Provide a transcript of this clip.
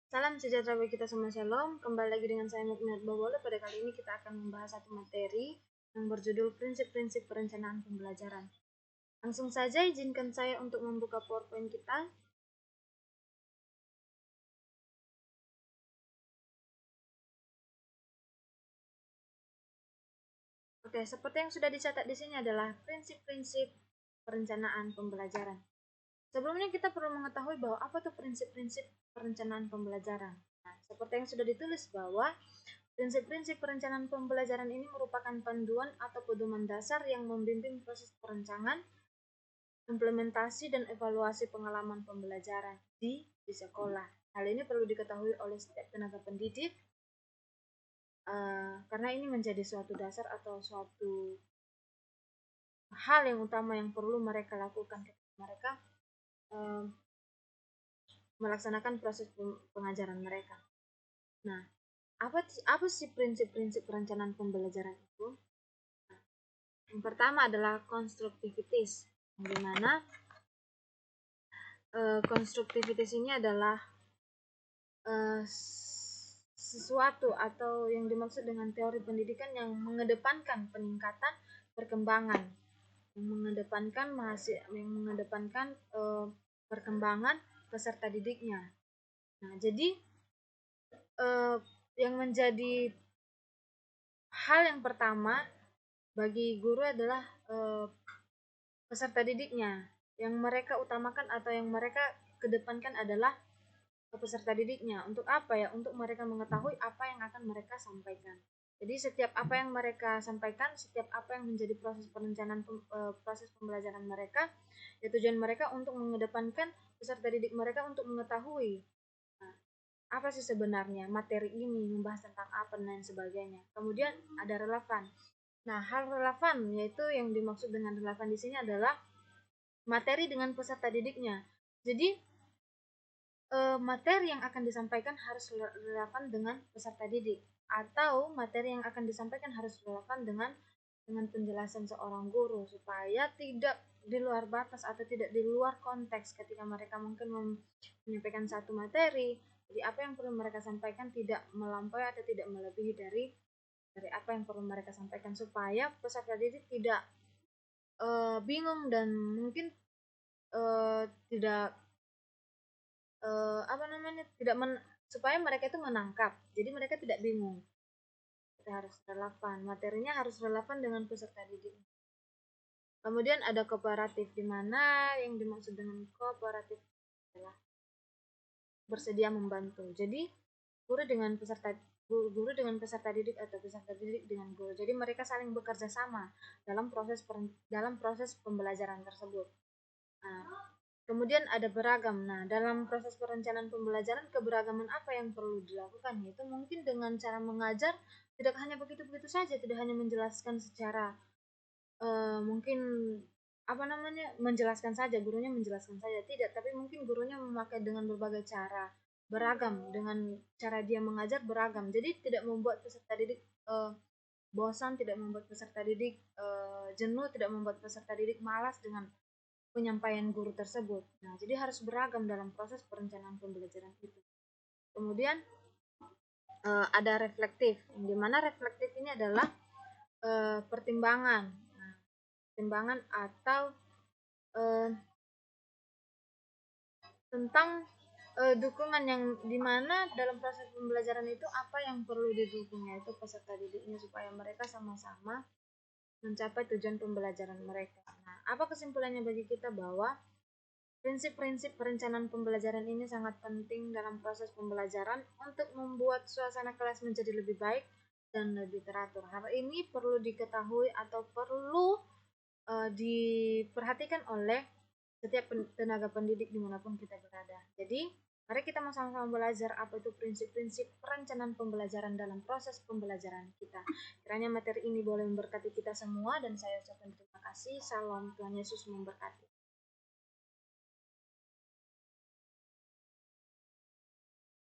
Salam sejahtera bagi kita semua, shalom. Kembali lagi dengan saya Mukminat Bawolo. Pada kali ini kita akan membahas satu materi yang berjudul prinsip-prinsip perencanaan pembelajaran. Langsung saja izinkan saya untuk membuka PowerPoint kita. Oke, seperti yang sudah dicatat di sini adalah prinsip-prinsip perencanaan pembelajaran. Sebelumnya kita perlu mengetahui bahwa apa tuh prinsip-prinsip perencanaan pembelajaran. Nah, seperti yang sudah ditulis bahwa prinsip-prinsip perencanaan pembelajaran ini merupakan panduan atau pedoman dasar yang membimbing proses perencanaan, implementasi, dan evaluasi pengalaman pembelajaran di sekolah. Hal ini perlu diketahui oleh setiap tenaga pendidik karena ini menjadi suatu dasar atau suatu hal yang utama yang perlu mereka lakukan ketika mereka melaksanakan proses pengajaran mereka. Nah, apa sih prinsip-prinsip perencanaan pembelajaran itu? Nah, yang pertama adalah konstruktivitas, di mana konstruktivitas ini adalah sesuatu atau yang dimaksud dengan teori pendidikan yang mengedepankan peningkatan perkembangan, yang mengedepankan perkembangan peserta didiknya. Nah, jadi yang menjadi hal yang pertama bagi guru adalah peserta didiknya. Yang mereka utamakan atau yang mereka kedepankan adalah peserta didiknya. Untuk apa ya? Untuk mereka mengetahui apa yang akan mereka sampaikan. Jadi setiap apa yang mereka sampaikan, setiap apa yang menjadi proses perencanaan proses pembelajaran mereka, ya tujuan mereka untuk mengedepankan peserta didik mereka untuk mengetahui apa sih sebenarnya materi ini, membahas tentang apa dan lain sebagainya. Kemudian ada relevan. Nah, hal relevan yaitu yang dimaksud dengan relevan di sini adalah materi dengan peserta didiknya. Jadi materi yang akan disampaikan harus relevan dengan peserta didik, atau materi yang akan disampaikan harus relevan dengan penjelasan seorang guru, supaya tidak di luar batas atau tidak di luar konteks ketika mereka mungkin menyampaikan satu materi. Jadi apa yang perlu mereka sampaikan tidak melampaui atau tidak melebihi dari apa yang perlu mereka sampaikan, supaya peserta didik tidak bingung dan mungkin tidak supaya mereka itu menangkap, jadi mereka tidak bingung. Kita harus relevan, materinya harus relevan dengan peserta didik. Kemudian ada kooperatif, di mana yang dimaksud dengan kooperatif adalah bersedia membantu. Jadi guru dengan peserta didik atau peserta didik dengan guru. Jadi mereka saling bekerja sama dalam proses pembelajaran tersebut. Nah, kemudian ada beragam. Nah, dalam proses perencanaan pembelajaran, keberagaman apa yang perlu dilakukan? Yaitu mungkin dengan cara mengajar tidak hanya begitu-begitu saja, tidak hanya menjelaskan secara mungkin menjelaskan saja, gurunya menjelaskan saja, tidak, tapi mungkin gurunya memakai dengan berbagai cara, beragam, dengan cara dia mengajar beragam. Jadi tidak membuat peserta didik bosan, tidak membuat peserta didik jenuh, tidak membuat peserta didik malas dengan penyampaian guru tersebut. Nah, jadi harus beragam dalam proses perencanaan pembelajaran itu. Kemudian ada reflektif, di mana reflektif ini adalah pertimbangan. Nah, pertimbangan atau tentang dukungan yang dimana dalam proses pembelajaran itu apa yang perlu didukung, yaitu peserta didiknya, supaya mereka sama-sama mencapai tujuan pembelajaran mereka. Nah, apa kesimpulannya bagi kita? Bahwa prinsip-prinsip perencanaan pembelajaran ini sangat penting dalam proses pembelajaran untuk membuat suasana kelas menjadi lebih baik dan lebih teratur. Hal ini perlu diketahui atau perlu diperhatikan oleh setiap tenaga pendidik dimanapun kita berada. Jadi, mari kita sama-sama belajar apa itu prinsip-prinsip perencanaan pembelajaran dalam proses pembelajaran kita. Kiranya materi ini boleh memberkati kita semua, dan saya ucapkan terima kasih. Salam, Tuhan Yesus memberkati.